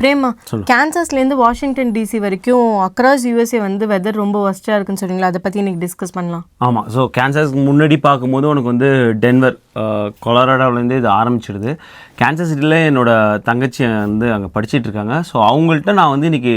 Prema, கேன்சஸ்லேருந்து Washington DC வரைக்கும் across USA வந்து weather ரொம்ப ஒஸ்ட்டாக இருக்குன்னு சொல்றீங்களா, அதை பற்றி இன்னைக்கு டிஸ்கஸ் பண்ணலாம். ஆமாம். ஸோ கேன்சஸ்க்கு முன்னாடி பார்க்கும்போது உனக்கு வந்து டென்வர் கொலராடோலேருந்து இது ஆரம்பிச்சிடுது. கேன்சஸ் சிட்டியில் என்னோட தங்கச்சி வந்து அங்கே படிச்சுட்டு இருக்காங்க. ஸோ அவங்கள்ட்ட நான் வந்து இன்றைக்கி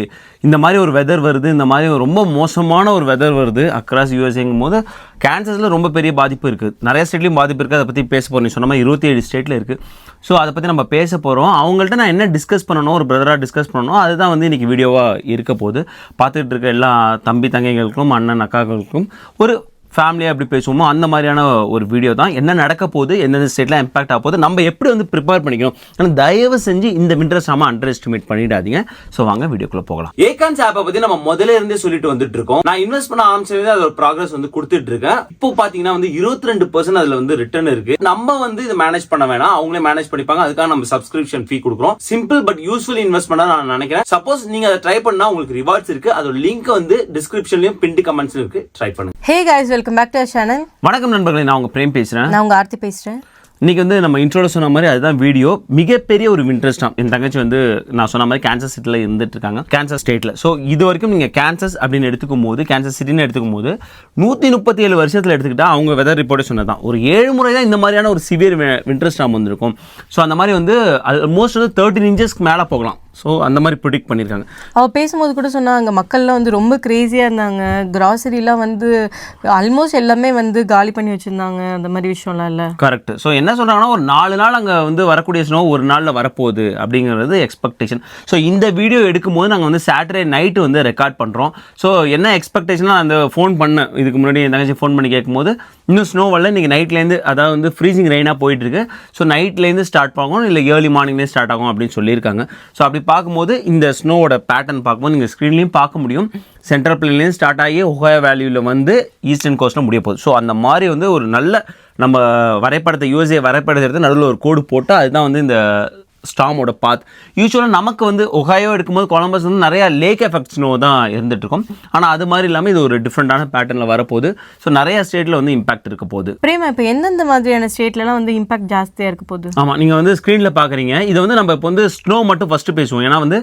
இந்த மாதிரி ஒரு வெதர் வருது, இந்த மாதிரி ரொம்ப மோசமான ஒரு வெதர் வருது அக்ராஸ் யூஎஸ்ஏங்கும் போது கேன்சஸில் ரொம்ப பெரிய பாதிப்பு இருக்குது. நிறைய ஸ்டேட்லேயும் பாதிப்பு இருக்குது. அதை பற்றி பேச போகிறோம். நீ சொன்ன மாதிரி 27 ஸ்டேட்டில் இருக்குது. ஸோ அதை பற்றி நம்ம பேச போகிறோம். அவங்கள்ட்ட நான் என்ன டிஸ்கஸ் பண்ணணும், ஒரு பிரதராக டிஸ்கஸ் பண்ணணும், அதுதான் வந்து இன்றைக்கி வீடியோவாக இருக்க போகுது. பார்த்துக்கிட்டு இருக்க எல்லா தம்பி தங்கைகளுக்கும் அண்ணன் அக்காக்களுக்கும் ஒரு ஃபேமிலியாக எப்படி பேசுவோமோ அந்த மாதிரியான ஒரு வீடியோ தான். என்ன நடக்க போகுது, எந்தெந்த ஸ்டேட்டில் இம்பாக்ட் ஆக போகுது, நம்ம எப்படி வந்து ப்ரிப்பேர் பண்ணிக்கணும். ஆனால் தயவு செஞ்சு இந்த விண்டர் சாமா அண்டர் எஸ்டிமேட் பண்ணிடாதீங்க. ஸோ வாங்க வீடியோக்குள்ள போகலாம். ஏகான்ஸ் ஆப்பை பற்றி நம்ம முதல்ல இருந்தே சொல்லிட்டு வந்துட்டு இருக்கோம். நான் இன்வெஸ்ட் பண்ண ஆரம்பிச்சது அதோட ப்ராக்ரஸ் வந்து கொடுத்துட்டு இருக்கேன். இப்போ பார்த்தீங்கன்னா வந்து 22% அதில் வந்து ரிட்டர்ன் இருக்கு. நம்ம வந்து இதை மேனேஜ் பண்ண வேணாம், அவங்களே மேனேஜ் பண்ணிப்பாங்க. அதுக்காக நம்ம சப்ஸ்கிரிப்ஷன் ஃபீ கொடுக்குறோம். சிம்பிள் பட் யூஸ்ஃபுல் இன்வெஸ்ட்மெண்ட் நான் நினைக்கிறேன். சப்போஸ் நீங்க அதை ட்ரை பண்ணா உங்களுக்கு ரிவார்ட்ஸ் இருக்கு. அதோட லிங்க் வந்து டிஸ்கிரிப்ஷன்லயும் பின்ட் கமெண்ட்ஸ்ல இருக்கு. ட்ரை பண்ணுங்க. Hey guys, welcome back to our channel. வணக்கம் நண்பர்களே, நான் உங்க பிரேம் பேசுறேன். நான் உங்க ஆர்த்தி பேசுறேன். இன்றைக்கி வந்து நம்ம இன்ட்ரோட சொன்ன மாதிரி அதுதான் வீடியோ. மிகப்பெரிய ஒரு இன்ட்ரெஸ்டாக என் தங்கச்சி வந்து நான் சொன்ன மாதிரி கேன்சஸ் சிட்டியில் இருந்துட்டு இருக்காங்க, கேன்சஸ் ஸ்டேட்டில். ஸோ இது வரைக்கும் நீங்கள் கேன்சஸ் அப்படின்னு எடுத்துக்கும் போது, கேன்சஸ் சிட்டின்னு எடுத்துக்கும் போது 137 வருஷத்தில் எடுத்துக்கிட்டால் அவங்க வெதர் ரிப்போர்ட்டே சொன்னது தான். ஒரு 7 முறை தான் இந்த மாதிரியான ஒரு சிவியர் வின்டர் ஸ்டார்ம் வந்திருக்கும். ஸோ அந்த மாதிரி வந்து ஆல்மோஸ்ட் வந்து 13 இன்ச்சஸ்க்கு மேலே போகலாம். ஸோ அந்த மாதிரி ப்ரிடிக்ட் பண்ணியிருக்காங்க. அவள் பேசும்போது கூட சொன்னாங்க, மக்கள்லாம் வந்து ரொம்ப க்ரேஸியாக இருந்தாங்க. கிராசரிலாம் வந்து ஆல்மோஸ்ட் எல்லாமே வந்து காலி பண்ணி வச்சுருந்தாங்க. அந்த மாதிரி விஷயம்லாம் இல்லை. கரெக்ட். ஸோ என்ன சொல்கிறாங்கன்னா, ஒரு 4 நாள் அங்கே வந்து வரக்கூடிய ஸ்னோ ஒரு நாளில் வரப்போகுது அப்படிங்கிறது எக்ஸ்பெக்டேஷன். ஸோ இந்த வீடியோ எடுக்கும்போது நாங்கள் வந்து சாட்டர்டே நைட்டு வந்து ரெக்கார்ட் பண்ணுறோம். ஸோ என்ன எக்ஸ்பெக்டேஷனாக அந்த ஃபோன் பண்ணேன், இதுக்கு முன்னாடி என் தங்கச்சி ஃபோன் பண்ணி கேட்கும்போது இன்னும் ஸ்னோ வரல, இன்றைக்கி நைட்லேருந்து, அதாவது வந்து ஃப்ரீசிங் ரெயினாக போயிட்டுருக்கு. ஸோ நைட்லேருந்து ஸ்டார்ட் ஆகும், இல்லை ஏர்லி மார்னிங்லேருந்து ஸ்டார்ட் ஆகும் அப்படின்னு சொல்லியிருக்காங்க. ஸோ அப்படி பார்க்கும்போது இந்த ஸ்னோவோட பேட்டர்ன் பார்க்கும்போது நீங்கள் ஸ்க்ரீன்லேயும் பார்க்க முடியும். சென்ட்ரல் பிளேன்லேயும் ஸ்டார்ட் ஆகி ஒஹாயோ வேல்யூவில் வந்து ஈஸ்டர்ன் கோஸ்ட்டில் முடிய போகுது. ஸோ அந்த மாதிரி வந்து ஒரு நல்ல நம்ம வரைபடத்தை யூஎஸ்ஏ வரைபடத்தை எடுத்து நடுவில் ஒரு கோடு போட்டால் அதுதான் வந்து இந்த ஸ்டாமோட பாத். யூஸ்வலாக நமக்கு வந்து ஒஹாயோ எடுக்கும்போது கொலம்பஸ் வந்து நிறையா லேக் எஃபெக்ட் ஸ்னோ தான் இருந்துகிட்ருக்கும். ஆனால் அது மாதிரி இல்லாமல் இது ஒரு டிஃப்ரெண்ட்டான பேட்டர்னில் வரப்போகுது. ஸோ நிறையா ஸ்டேட்டில் வந்து இம்பாக்ட் இருக்க போகுது. பிரேமா, இப்போ எந்தெந்த மாதிரியான ஸ்டேட்லலாம் வந்து இம்பாக்ட் ஜாஸ்தியாக இருக்க போகுது? ஆமாம், நீங்கள் வந்து ஸ்க்ரீனில் பார்க்குறீங்க. இது வந்து நம்ம இப்போ வந்து ஸ்னோ மட்டும் ஃபஸ்ட்டு பேசுவோம். ஏன்னா வந்து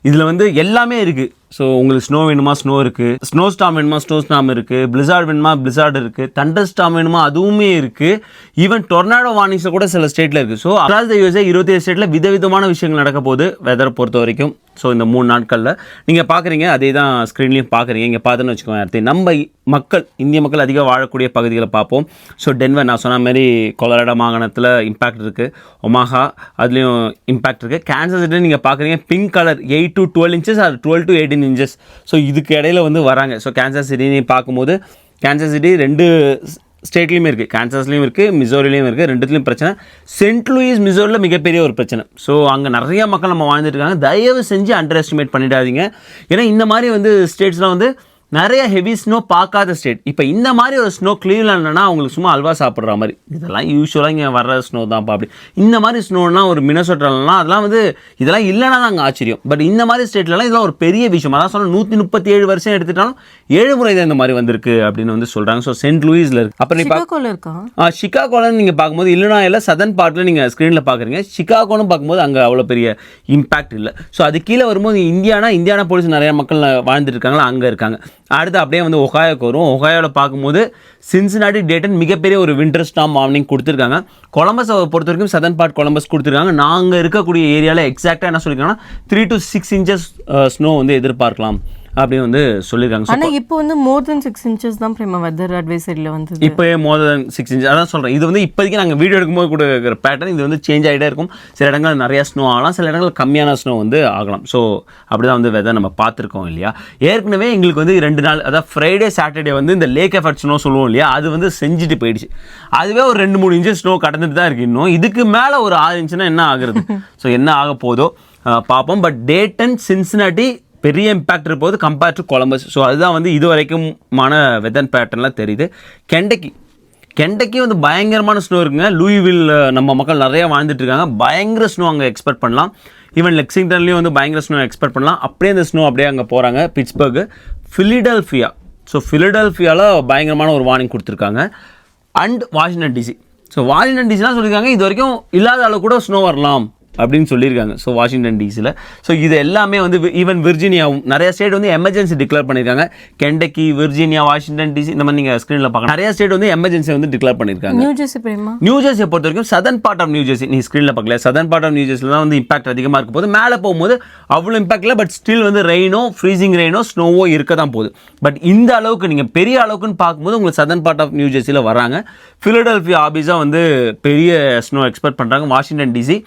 இதில் வந்து எல்லாமே இருக்குது. ஸோ உங்களுக்கு ஸ்னோ வேணுமா, ஸ்னோ இருக்குது. ஸ்னோ ஸ்டாம் வேணுமா, ஸ்னோ ஸ்டாம் இருக்குது. பிளிசார்ட் வேணுமா, பிளிசார்ட் இருக்குது. தண்டர் ஸ்டாம் வேணுமா, அதுவுமே இருக்குது. ஈவன் டொர்னாடோ வார்னிங்ஸில் கூட சில ஸ்டேட்டில் இருக்குது. ஸோ அக்ராஸ் த யூஎஸ்ஏ 27 ஸ்டேட்டில் விதவிதமான விஷயங்கள் நடக்க போகுது வெதரை பொறுத்த வரைக்கும். ஸோ இந்த 3 நாட்களில் நீங்கள் பார்க்குறீங்க, அதே தான் ஸ்க்ரீன்லேயும் பார்க்குறீங்க. இங்கே பார்த்துன்னு வச்சுக்கோங்க. அடுத்து நம்ம மக்கள், இந்திய மக்கள் அதிகம் வாழக்கூடிய பகுதிகளை பார்ப்போம். ஸோ டென்வர், நான் சொன்ன மாதிரி கொலராடோ மாகாணத்தில் இம்பாக்ட் இருக்குது. ஒமாஹா, அதுலேயும் இம்பாக்ட் இருக்குது. கேன்சஸ் சிட்டியில் நீங்கள் பார்க்குறீங்க, pink colour 8 to 12 inches or 12 to 18 inches. So இதுக்கு இடையில வந்து வராங்க. ஸோ கேன்சஸ் சிட்டின்னு பார்க்கும்போது கேன்சஸ் சிட்டி 2 ஸ்டேட்லேயுமே இருக்குது. கேன்சஸ்லேயும் இருக்குது, மிசோரிலையும் இருக்குது. ரெண்டுத்துலேயும் பிரச்சனை. சென்ட் லூயிஸ் மிசோரியில் மிகப்பெரிய ஒரு பிரச்சனை. ஸோ அங்கே நிறைய மக்கள் நம்ம வாழ்ந்துட்டு இருக்காங்க. தயவு செஞ்சு அண்டர் எஸ்டிமேட் பண்ணிடாதீங்க. ஏன்னா இந்த மாதிரி வந்து ஸ்டேட்ஸ்லாம் வந்து நிறைய ஹெவி ஸ்னோ பார்க்காத ஸ்டேட். இப்போ இந்த மாதிரி ஒரு ஸ்னோ கிளீவ்லாண்ட்னா அவங்களுக்கு சும்மா அல்வா சாப்பிட்ற மாதிரி. இதெல்லாம் யூஸ்வலாக இங்கே வர்ற ஸ்னோ தான்ப்பா. அப்படி இந்த மாதிரி ஸ்னோன்னா ஒரு மினசோட்டாலாம் அதெல்லாம் வந்து இதெல்லாம் இல்லைனா தான் அங்கே ஆச்சரியம். பட் இந்த மாதிரி ஸ்டேட்லலாம் இதெல்லாம் ஒரு பெரிய விஷயம். அதான் சொன்னால் 137 வருஷம் எடுத்துட்டாலும் 7 முறை தான் இந்த மாதிரி வந்திருக்கு அப்படின்னு வந்து சொல்கிறாங்க. ஸோ சென்ட் லூயிஸில் இருக்குது. அப்புறம் நீ சிகாகோவில் நீங்கள் பார்க்கும்போது, இல்லைனாயில் சதர்ன் பார்ட்டில் நீங்கள் ஸ்க்ரீனில் பார்க்குறீங்க. சிகாகோன்னு பார்க்கும்போது அங்கே அவ்வளோ பெரிய இம்பாக்ட் இல்லை. ஸோ அது கீழே வரும்போது இந்தியானா போலீஸ் நிறைய மக்கள் வாழ்ந்துட்டு இருக்காங்களா, அங்கே இருக்காங்க. அடுத்து அப்படியே வந்து ஒஹாயோக்கு வரும். ஒஹாயோவில் பார்க்கும்போது சின்சினாட்டி டேட்டன் மிகப்பெரிய ஒரு வின்டர் ஸ்டார்ம் வார்னிங் கொடுத்துருக்காங்க. கொலம்பஸ் பொறுத்த வரைக்கும் சதர்ன் பார்ட் கொலம்பஸ் கொடுத்துருக்காங்க. நாங்கள் இருக்கக்கூடிய ஏரியாவில் எக்ஸாக்டாக என்ன சொல்லியிருக்காங்கன்னா 3 to 6 inches ஸ்னோ வந்து எதிர்பார்க்கலாம் அப்படின்னு வந்து சொல்லியிருக்காங்க. ஆனால் இப்போ வந்து மோர் தென் 6 inches தான் பிரேமா வெதர் அட்வைசரியில் வந்து. இப்போ மோர் தென் 6 inches அதான் சொல்கிறேன். இது வந்து இப்போதைக்கு நாங்கள் வீடியோ எடுக்கும்போது கூட இருக்கிற பேட்டர்ன் இது வந்து சேஞ்ச் ஆகிட்டே இருக்கும். சில இடங்கள் நிறையா ஸ்னோ ஆகலாம், சில இடங்கள் கம்மியான ஸ்னோ வந்து ஆகலாம். ஸோ அப்படி தான் வந்து வெதர் நம்ம பார்த்துருக்கோம் இல்லையா. ஏற்கனவே எங்களுக்கு வந்து 2 நாள், அதாவது ஃப்ரைடே சாட்டர்டே வந்து இந்த லேக் எஃபெக்ட் ஸ்னோ சொல்லுவோம் இல்லையா, அது வந்து செஞ்சுட்டு போயிடுச்சு. அதுவே ஒரு 2-3 inches ஸ்னோ கடந்துட்டு தான் இருக்குது. இன்னும் இதுக்கு மேலே ஒரு 6 inchனா என்ன ஆகுறது? ஸோ என்ன ஆக போதோ பார்ப்போம். பட் டேட்டன், சின்சினாட்டி பெரிய இம்பாக்ட் இருப்போது கம்பேர்ட் டு கொலம்பஸ். ஸோ அதுதான் வந்து இது வரைக்குமான வெதர் பேட்டர்ன்லாம் தெரியுது. கெண்டக்கி வந்து பயங்கரமான ஸ்னோ இருக்குங்க. லூயிவில் நம்ம மக்கள் நிறையா வாழ்ந்துட்டு இருக்காங்க. பயங்கர ஸ்னோ அங்கே எக்ஸ்பெக்ட் பண்ணலாம். ஈவன் லெக்சிங்டன்லேயும் வந்து பயங்கர ஸ்னோ எக்ஸ்பெக்ட் பண்ணலாம். அப்படியே அந்த ஸ்னோ அப்படியே அங்கே போகிறாங்க. Pittsburgh, Philadelphia. ஸோ ஃபிலடெல்ஃபியாவில் பயங்கரமான ஒரு வார்னிங் கொடுத்துருக்காங்க. And Washington DC. So Washington டிசிலாம் சொல்லியிருக்காங்க இது வரைக்கும் இல்லாத அளவு கூட ஸ்னோ வரலாம் அப்படின்னு சொல்லியிருக்காங்க. So Washington டிசியில். ஸோ இது எல்லாமே வந்து ஈவன் விர்ஜீனியாவும் நிறைய ஸ்டேட் வந்து எமர்ஜென்சி டிக்ளேர் பண்ணியிருக்காங்க. கெண்டக்கி, விர்ஜீனியா, வாஷிங்டன் டிசி, இந்த மாதிரி நீங்கள் ஸ்க்ரீனில் பார்க்கலாம். நிறைய ஸ்டேட் வந்து எமர்ஜென்சி வந்து டிக்ளேர் பண்ணியிருக்காங்க. நியூ ஜெர்சியை பொறுத்த வரைக்கும் சதர்ன் பார்ட் ஆஃப் நியூ ஜெர்சி, நீ ஸ்க்ரீனில் பார்க்கல, சதர்ன் பார்ட் ஆஃப் நியூ ஜெர்சியில் தான் வந்து இம்பாக்ட் அதிகமாக இருக்க போது. மேலே போகும்போது அவ்வளோ இம்பாக்ட் இல்லை, பட் ஸ்டில் வந்து ரெயினோ, ஃப்ரீசிங் ரெயினோ, ஸ்னோவோ இருக்க தான் போகுது. பட் இந்த அளவுக்கு நீங்கள் பெரிய அளவுக்குன்னு பார்க்கும்போது உங்களுக்கு சதர்ன் பார்ட் ஆஃப் நியூ ஜெர்சியில் வராங்க. ஃபிலடெல்ஃபியா ஆபிஸாக வந்து பெரிய ஸ்னோ எக்ஸ்பெக்ட் பண்ணுறாங்க. வாஷிங்டன் டிசி,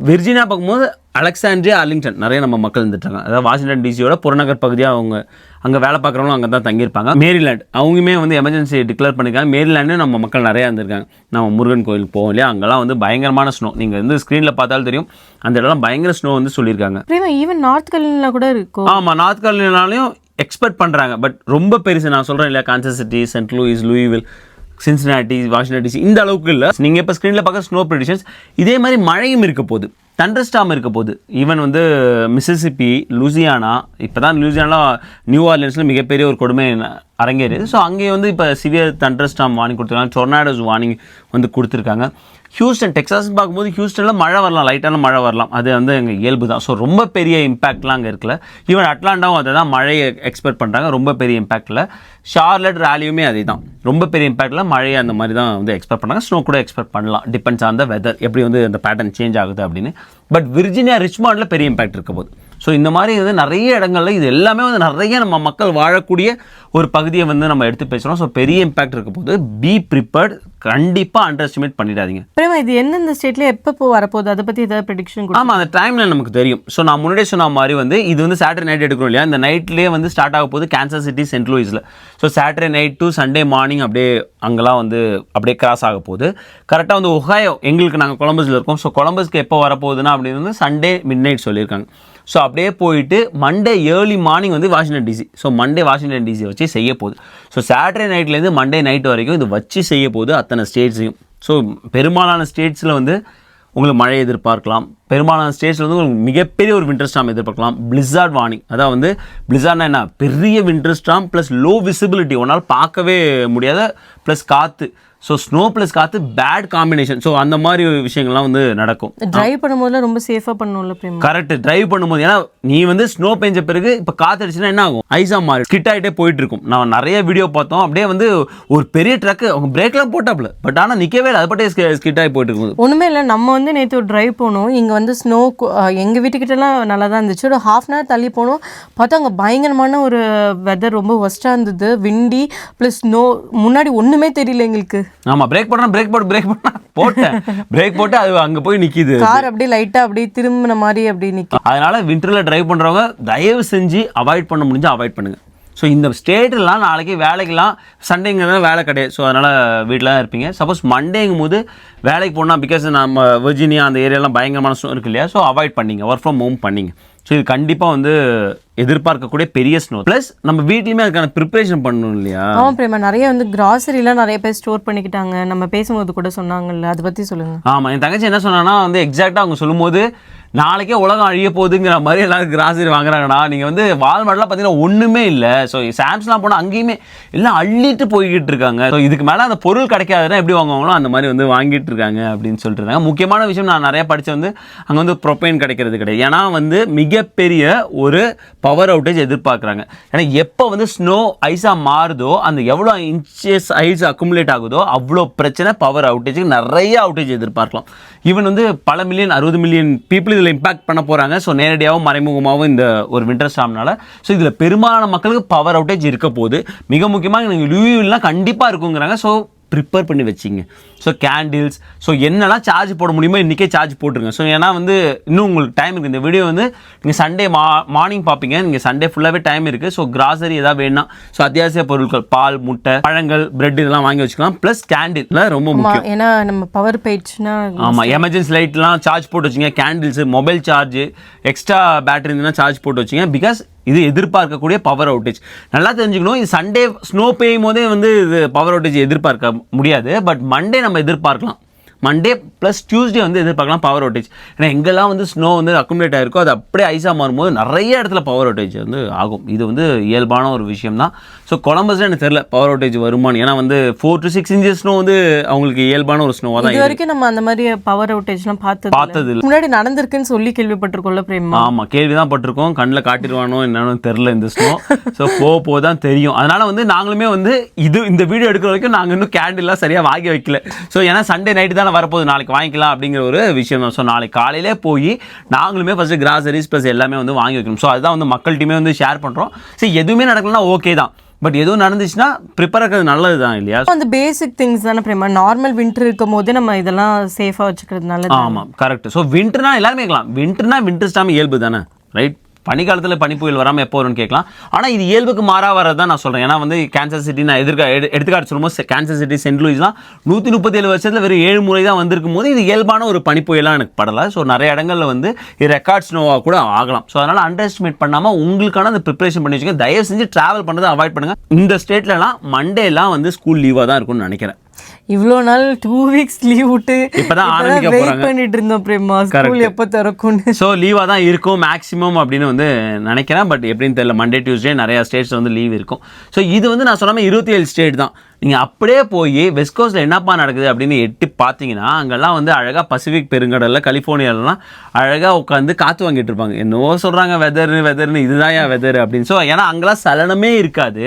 விர்ஜீனியா பார்க்கும்போது அலெக்சாண்ட்ரியா, ஆர்லிங்டன் நிறைய நம்ம மக்கள் இருந்துட்டாங்க. அதாவது வாஷிங்டன் டிசியோட புறநகர் பகுதியாக அவங்க அங்கே வேலை பார்க்குறவங்களும் அங்கே தான் தங்கியிருப்பாங்க. மேரிலேண்ட் அவங்களுமே வந்து எமர்ஜென்சி டிக்ளேர் பண்ணியிருக்காங்க. மேரிலேண்டும் நம்ம மக்கள் நிறையா இருந்திருக்காங்க. நம்ம முருகன் கோயிலுக்கு போவோம் இல்லையா, அங்கெல்லாம் வந்து பயங்கரமான ஸ்னோ. நீங்கள் வந்து ஸ்க்ரீனில் பார்த்தாலும் தெரியும், அந்த இடம்லாம் பயங்கர ஸ்னோ வந்து சொல்லியிருக்காங்க. ஈவன் நார்த் கரோலினா கூட இருக்கும். ஆமாம், நார்த் கரோலினாலையும் எக்ஸ்பெக்ட் பண்ணுறாங்க. பட் ரொம்ப பெருசு நான் சொல்கிறேன் இல்லையா, கான்சஸ் சிட்டி, சென்ட் லூயிஸ், லூயிவில், சின்சினாட்டி, வாஷிங்டன் டிசி இந்த அளவுக்கு இல்லை. நீங்கள் இப்போ ஸ்க்ரீனில் பார்க்க ஸ்னோ ப்ரெடிஷன்ஸ். இதே மாதிரி மழையும் இருக்க போகுது, தண்டர்ஸ்டார்ம் இருக்க போகுது. ஈவன் வந்து மிசிசிப்பி, லூசியானா, இப்போ தான் லூசியானா நியூ ஆர்லியன்ஸில் மிகப்பெரிய ஒரு கொடுமை அரங்கேறுது. ஸோ அங்கே வந்து இப்போ சிவியர் தண்டர்ஸ்டார்ம் வார்னிங் கொடுத்துருக்காங்க, டொர்னாடோஸ் வார்னிங் வந்து கொடுத்துருக்காங்க. ஹியூஸ்டன், டெக்சாஸ்ன்னு பார்க்கும்போது ஹியூஸ்டனில் மழை வரலாம், லைட்டான மழை வரலாம், அது வந்து எங்கள் இயல்பு தான். ஸோ ரொம்ப பெரிய இம்பாக்ட்லாம் அங்கே இருக்கல. ஈவன் அட்லாண்டாவும் அதை தான் மழையை எக்ஸ்பெக்ட் பண்ணுறாங்க, ரொம்ப பெரிய இம்பாக்டில். ஷார்லட், ராலியுமே அதே தான், ரொம்ப பெரிய இம்பாக்டில் மழையை அந்த மாதிரி தான் வந்து எக்ஸ்பெக்ட் பண்ணாங்க. ஸ்னோ கூட எக்ஸ்பெக்ட் பண்ணலாம், டிபெண்ட்ஸ் ஆன் த வெதர், எப்படி வந்து அந்த பேட்டர்ன் சேஞ்ச் ஆகுது அப்படின்னு. பட் விர்ஜீனியா, ரிச்மாண்டில் பெரிய இம்பாக்ட் இருக்க போகுது. ஸோ இந்த மாதிரி வந்து நிறைய இடங்களில் இது எல்லாமே வந்து நிறைய நம்ம மக்கள் வாழக்கூடிய ஒரு பகுதியை வந்து நம்ம எடுத்து பேசுகிறோம். ஸோ பெரிய இம்பாக்ட் இருக்க போது. பி ப்ரிப்பேர்ட், கண்டிப்பாக அண்டர் எஸ்டிமேட் பண்ணிடாதீங்க. இது எந்தெந்த ஸ்டேட்ல எப்போ வரப்போகுது, அதை பற்றி ஏதாவது ப்ரெடிக்ஷன்? ஆமாம், அந்த டைம்ல நமக்கு தெரியும். ஸோ நான் முன்னாடியே சொன்ன மாதிரி வந்து இது வந்து சாட்டர்டே நைட் எடுக்கிறோம் இல்லையா, இந்த நைட்லேயே வந்து ஸ்டார்ட் ஆக போகுது கான்சஸ் சிட்டி, சென்ட் லூயிஸில். So Saturday night to Sunday morning அப்படியே அங்கெல்லாம் வந்து அப்படியே கிராஸ் ஆக போகுது. கரெக்டாக வந்து ஒஹாயோ, எங்களுக்கு நாங்கள் கொலம்பஸில் இருக்கோம். ஸோ கொலம்பஸ்க்கு எப்போ வரப்போகுதுன்னா அப்படின்னு வந்து சண்டே மிட் நைட் சொல்லியிருக்காங்க. ஸோ அப்படியே போயிட்டு மண்டே ஏர்லி மார்னிங் வந்து Washington DC. So Monday Washington DC வச்சு செய்ய போகுது. ஸோ சாட்டர்டே நைட்லேருந்து மண்டே நைட் வரைக்கும் இது வச்சு செய்ய போகுது அத்தனை ஸ்டேட்ஸையும். ஸோ பெரும்பாலான ஸ்டேட்ஸில் வந்து உங்களுக்கு மழை எதிர்பார்க்கலாம். பெரும்பாலான ஸ்டேட்ஸில் வந்து உங்களுக்கு மிகப்பெரிய ஒரு வின்டர் ஸ்டார்ம் எதிர்பார்க்கலாம். பிளிஸார்ட் வார்னிங், அதாவது வந்து பிளிஸார்ட்னா என்ன, பெரிய winter storm plus low visibility, ஒன்றால் பார்க்கவே முடியாத, ப்ளஸ் காற்று. ஸோ ஸ்னோ ப்ளஸ் காற்று பேட் காம்பினேஷன். ஸோ அந்த மாதிரி விஷயங்கள்லாம் வந்து நடக்கும். ட்ரைவ் பண்ணும்போது ரொம்ப சேஃபாக பண்ணணும்ல. கரெக்ட், ட்ரைவ் பண்ணும்போது. ஏன்னா நீ வந்து ஸ்னோ பெஞ்ச பிறகு இப்போ காற்று அடிச்சுன்னா என்ன ஆகும், ஐஸாக மாறி ஸ்கிட் ஆகிட்டே போயிட்டு இருக்கும். நான் நிறைய வீடியோ பார்த்தோம், அப்படியே வந்து ஒரு பெரிய ட்ரக்கு அவங்க பிரேக்லாம் போட்டாப்ல, பட் ஆனால் நிற்கவே இல்லை, அது பட்டே ஸ்கிட் ஆகி போயிட்டு இருக்கும். ஒன்றுமே இல்லை, நம்ம வந்து நேற்று ஒரு ட்ரைவ் போனோம். இங்கே வந்து ஸ்னோ எங்கள் வீட்டுக்கிட்டலாம் நல்லா தான் இருந்துச்சு. ஒரு ½ hour தள்ளி போனோம், பார்த்தா அங்கே பயங்கரமான ஒரு வெதர், ரொம்ப ஒஸ்ட்டாக இருந்தது. விண்டி ப்ளஸ் ஸ்னோ, முன்னாடி ஒன்றுமே தெரியல எங்களுக்கு. ஆமாம், பிரேக் பண்ண போட்டேன், பிரேக் போட்டு அது அங்கே போய் நிற்கிது. கார் அப்படியே லைட்டாக அப்படியே திரும்பின மாதிரி அப்படி நிற்கும். அதனால விண்டரில் ட்ரைவ் பண்ணுறவங்க தயவு செஞ்சு அவாய்ட் பண்ண முடிஞ்சால் அவாய்ட் பண்ணுங்க. ஸோ இந்த ஸ்டேட்டெலாம் நாளைக்கு வேலைக்கெல்லாம், சண்டேங்கிறத வேலை கிடையாது. ஸோ அதனால் வீட்டில் தான் இருப்பீங்க. சப்போஸ் மண்டேங்கும் போது வேலைக்கு போனால், பிகாஸ் நம்ம விர்ஜீனியா அந்த ஏரியாலாம் பயங்கரமான ஸ்னோ இருக்கு இல்லையா, ஸோ அவாய்ட் பண்ணிங்க, ஒர்க் ஃப்ரம் ஹோம் பண்ணிங்க. ஸோ இது கண்டிப்பாக வந்து எதிர்பார்க்கக்கூடிய பெரிய ஸ்னோ. ப்ளஸ் நம்ம வீட்லையுமே அதுக்கான ப்ரிப்பரேஷன் பண்ணணும் இல்லையா. ஆமாம் பிரேமா, நிறைய வந்து கிராசரிலாம் நிறைய பேர் ஸ்டோர் பண்ணிக்கிட்டாங்க. நம்ம பேசும்போது கூட சொன்னாங்கல்ல, அதை பற்றி சொல்லுங்கள். ஆமாம், என் தங்கச்சி என்ன சொன்னான்னா வந்து எக்ஸாக்டாக அவங்க சொல்லும்போது, நாளைக்கே உலகம் அழிய போகுதுங்கிற மாதிரி எல்லாரும் கிராசரி வாங்குறாங்கண்ணா. நீங்கள் வந்து வால்மார்ட்லாம் பார்த்தீங்கன்னா ஒன்றுமே இல்லை. ஸோ சாம்ஸ்லாம் போனால் அங்கேயுமே எல்லாம் அள்ளிட்டு போய்கிட்டு இருக்காங்க. ஸோ இதுக்கு மேலே அந்த பொருள் கிடைக்காதுன்னா எப்படி வாங்குவாங்களோ அந்த மாதிரி வந்து வாங்கிட்டு இருக்காங்க அப்படின்னு சொல்லிட்டு இருக்காங்க. முக்கியமான விஷயம் நான் நிறையா படித்த வந்து அங்கே வந்து ப்ரொபைன் கிடைக்கிறது கிடையாது. ஏன்னா வந்து மிகப்பெரிய ஒரு பவர் அவுட்டேஜ் எதிர்பார்க்குறாங்க. ஏன்னா எப்போ வந்து ஸ்னோ ஐஸாக மாறுதோ, அந்த எவ்வளோ இன்ச்சஸ் ஐஸ் அக்குமுலேட் ஆகுதோ அவ்வளோ பிரச்சனை, பவர் அவுட்டேஜுக்கு நிறைய அவுட்டேஜ் எதிர்பார்க்கலாம். ஈவன் வந்து பல மில்லியன், 60 மில்லியன் பீப்புள் இதில் இம்பாக்ட் பண்ண போகிறாங்க. ஸோ நேரடியாகவும் மறைமுகமாகவும் இந்த ஒரு வின்டர் ஸ்டார்ம்னால. ஸோ இதில் பெரும்பாலான மக்களுக்கு பவர் அவுட்டேஜ் இருக்க போது. மிக முக்கியமாக நீங்கள் லூயிவில்லாம் கண்டிப்பாக இருக்குங்கிறாங்க. ஸோ ப்ரிப்பேர் பண்ணி வச்சிங்க. ஸோ கேண்டில்ஸ், ஸோ என்னெல்லாம் சார்ஜ் போட முடியுமோ இன்றைக்கே சார்ஜ் போட்டுருங்க. ஸோ ஏன்னா வந்து இன்னும் உங்களுக்கு டைம் இருக்குது. இந்த வீடியோ வந்து நீங்கள் சண்டே மார்னிங் பார்ப்பீங்க, நீங்கள் சண்டே ஃபுல்லாகவே டைம் இருக்குது. ஸோ கிராசரி ஏதாவது வேணும்னா, ஸோ அத்தியாவசிய பொருட்கள், பால், முட்டை, பழங்கள், பிரெட் இதெல்லாம் வாங்கி வச்சுக்கலாம். ப்ளஸ் கேண்டில் ரொம்ப முக்கியம். ஏன்னா நம்ம பவர் போயிடுச்சுன்னா, ஆமாம், எமர்ஜென்சி லைட்லாம் சார்ஜ் போட்டு வச்சுங்க. Candles, mobile charge, extra battery இருந்ததுன்னா சார்ஜ் போட்டு வச்சுங்க. பிகாஸ் இது எதிர்பார்க்கக்கூடிய பவர் அவுட்டேஜ். நல்லா தெரிஞ்சுக்கணும், இது சண்டே ஸ்னோ பெய்யும் போதே வந்து இது பவர் அவுட்டேஜ் எதிர்பார்க்க முடியாது. பட் மண்டே நம்ம எதிர்பார்க்கலாம். மண்டே ப்ளஸ் டியூஸ்டே வந்து எதிர்பார்க்கலாம் பவர் அவுட்டேஜ். ஏன்னா எங்கெல்லாம் வந்து ஸ்னோ வந்து அக்குமுலேட் ஆகிருக்கோ அது அப்படியே ஐஸாக மாறும்போது நிறைய இடத்துல பவர் அவுட்டேஜ் வந்து ஆகும். இது வந்து இயல்பான ஒரு விஷயம் தான். ஸோ கொலம்பஸில் எனக்கு தெரியல பவர் அவுட்டேஜ் வருமானு. ஏன்னா வந்து 4 to 6 inches ஸ்னோ வந்து அவங்களுக்கு இயல்பான ஒரு ஸ்னோவாக தான். இது வரைக்கும் நம்ம அந்த மாதிரி பவர் அவுட்டேஜ்லாம் பார்த்தது இல்லை. முன்னாடி நடந்திருக்குன்னு சொல்லி கேள்விப்பட்டிருக்கோம்ல பிரேமா? ஆமாம், கேள்வி தான் பட்டிருக்கோம். கண்ணில் காட்டிடுவானோ என்னன்னு தெரில இந்த ஸ்னோ. ஸோ போக தான் தெரியும். அதனால் வந்து நாங்களுமே வந்து இந்த வீடியோ எடுக்கிற வரைக்கும் நாங்கள் இன்னும் கேண்டில்லாம் சரியாக வாங்கி வைக்கல. ஸோ ஏன்னா சண்டே நைட்டு தானே வரப்போகுது, நாளைக்கு வாங்கிக்கலாம் அப்படிங்கிற ஒரு விஷயம் தான். ஸோ நாளைக்கு காலையிலே போய் நாங்களுமே ஃபஸ்ட்டு கிராசரிஸ் ப்ளஸ் எல்லாமே வந்து வாங்கி வைக்கணும். ஸோ அதுதான் வந்து மக்கள்கிட்டயுமே வந்து ஷேர் பண்ணுறோம். சரி, எதுவுமே நடக்கலன்னா ஓகே தான், பட் எதுவும் நடந்துச்சுன்னா ப்ரிப்பேர் இருக்கிறது நல்லது தான் இல்லையா? அந்த பேசிக் திங்ஸ் தானே பிரேமா. நார்மல் வின்டர் இருக்கும் போது நம்ம இதெல்லாம் சேஃபாக வச்சுக்கிறது நல்லது. ஆமாம், கரெக்ட். ஸோ வின்டர்னா எல்லாருமே கேட்கலாம், வின்டர்னா வின்டர் ஸ்டாம் இயல்பு தானே, ரைட்? பனிக்காலத்தில் பனிப்புயல் வராமல் எப்போ வரும்னு கேட்கலாம். ஆனால் இது இயல்புக்கு மாறாக வரது தான் நான் சொல்கிறேன். ஏன்னா வந்து கேன்சர் சிட்டி நான் எடுத்துக்காட்டு சொல்லும்போது கேன்சர் சிட்டி சென்ட் லூயிஸ்லாம் 137 வருஷத்தில் வெறும் 7 முறை தான் வந்திருக்கும் போது இது இயல்பான ஒரு பனிப்புயலாக எனக்கு படலை. ஸோ நிறைய இடங்களில் வந்து இது ரெக்கார்ட் ஸ்னோவாக கூட ஆகலாம். ஸோ அதனால் அண்டர் எஸ்டிமேட் பண்ணாமல் உங்களுக்கான அந்த ப்ரிப்பரேஷன் பண்ணி வச்சுக்கோங்க. தயவு செஞ்சு ட்ராவல் பண்ணுறதை அவாய்ட் பண்ணுங்கள். இந்த ஸ்டேட்லலாம் மண்டேலாம் வந்து ஸ்கூல் லீவாக தான் இருக்கும்னு நினைக்கிறேன். இவ்வளோ நாள் 2 weeks லீவ் விட்டு இப்பதான் ஆரம்பிக்க போறாங்க. பண்ணிட்டு இருந்தோம் பிரேமா, ஸ்கூல் எப்போ திறக்கும்னு. ஸோ லீவாக தான் இருக்கும் மேக்ஸிமம் அப்படின்னு வந்து நினைக்கிறேன். பட் எப்படின்னு தெரியல, மண்டே டியூஸ்டே நிறையா ஸ்டேட்ஸ் வந்து லீவ் இருக்கும். ஸோ இது வந்து நான் சொல்லாமல் 27 ஸ்டேட் தான். நீங்கள் அப்படியே போய் வெஸ்ட் கோஸ்ட்டில் என்னப்பா நடக்குது அப்படின்னு எட்டி பார்த்தீங்கன்னா அங்கெல்லாம் வந்து அழகாக பசிபிக் பெருங்கடலில் கலிஃபோர்னியாலலாம் அழகாக உட்காந்து காற்று வாங்கிட்டு இருப்பாங்க. என்னவோ சொல்கிறாங்க வெதர்னு இதுதான் ஏன் வெதர் அப்படின்னு. ஸோ ஏன்னா அங்கெல்லாம் சலனமே இருக்காது,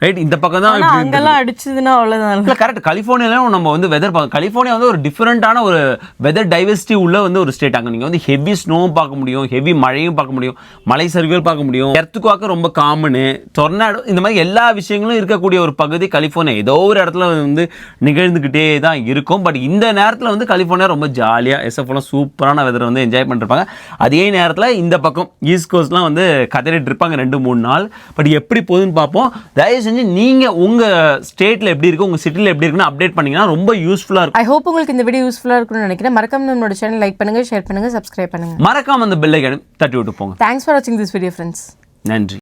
ரைட்? இந்த பக்கம் தான் அங்கெல்லாம் அடிச்சதுன்னா அவ்வளோதான். இல்லை, கரெக்ட். கலிஃபோர்னியாலும் நம்ம வந்து வெதர் பார்க்க, கலிஃபோர்னியா வந்து ஒரு டிஃப்ரெண்ட்டான ஒரு வெதர் டைவர்சிட்டி உள்ள வந்து ஒரு ஸ்டேட். அங்கே நீங்கள் வந்து ஹெவி ஸ்னோவும் பார்க்க முடியும், ஹெவி மழையும் பார்க்க முடியும், மலை சரிவுகள் பார்க்க முடியும், எர்த்துக்குவாக்க ரொம்ப காமனு, டொர்னாடோ, இந்த மாதிரி எல்லா விஷயங்களும் இருக்கக்கூடிய ஒரு பகுதி கலிஃபோர்னியா. ஏதோ ஒரு இடத்துல வந்து நிகழ்ந்துக்கிட்டே தான் இருக்கும். பட் இந்த நேரத்தில் வந்து கலிஃபோர்னியா ரொம்ப ஜாலியாக எஸ்எஃப்லாம் சூப்பரான வெதரை வந்து என்ஜாய் பண்ணிருப்பாங்க. அதே நேரத்தில் இந்த பக்கம் ஈஸ்ட் கோஸ்ட்லாம் வந்து கதறிட்டு இருப்பாங்க 2-3 நாள். பட் எப்படி போகுதுன்னு பார்ப்போம். தயவு செஞ்சு நீங்கள் உங்கள் ஸ்டேட்டில் எப்படி இருக்குது, உங்கள் சிட்டியில் எப்படி இருக்குன்னு அப்டேட் பண்ணிங்கன்னா ரொம்ப யூஸ்ஃபுல்லாக இருக்கும். ஐ ஹோப் உங்களுக்கு இந்த வீடியோ யூஸ்ஃபுல்லாக இருக்கும்னு நினைக்கிறேன். மறக்காம நம்மளோட சேனல் லைக் பண்ணுங்கள், ஷேர் பண்ணுங்கள், சப்ஸ்கிரைப் பண்ணுங்கள். மறக்காம அந்த பெல் ஐக்கானை தட்டி விட்டு போங்க. தேங்க்ஸ் ஃபார் வாட்சிங் திஸ் வீடியோ ஃப்ரெண்ட்ஸ். நன்றி.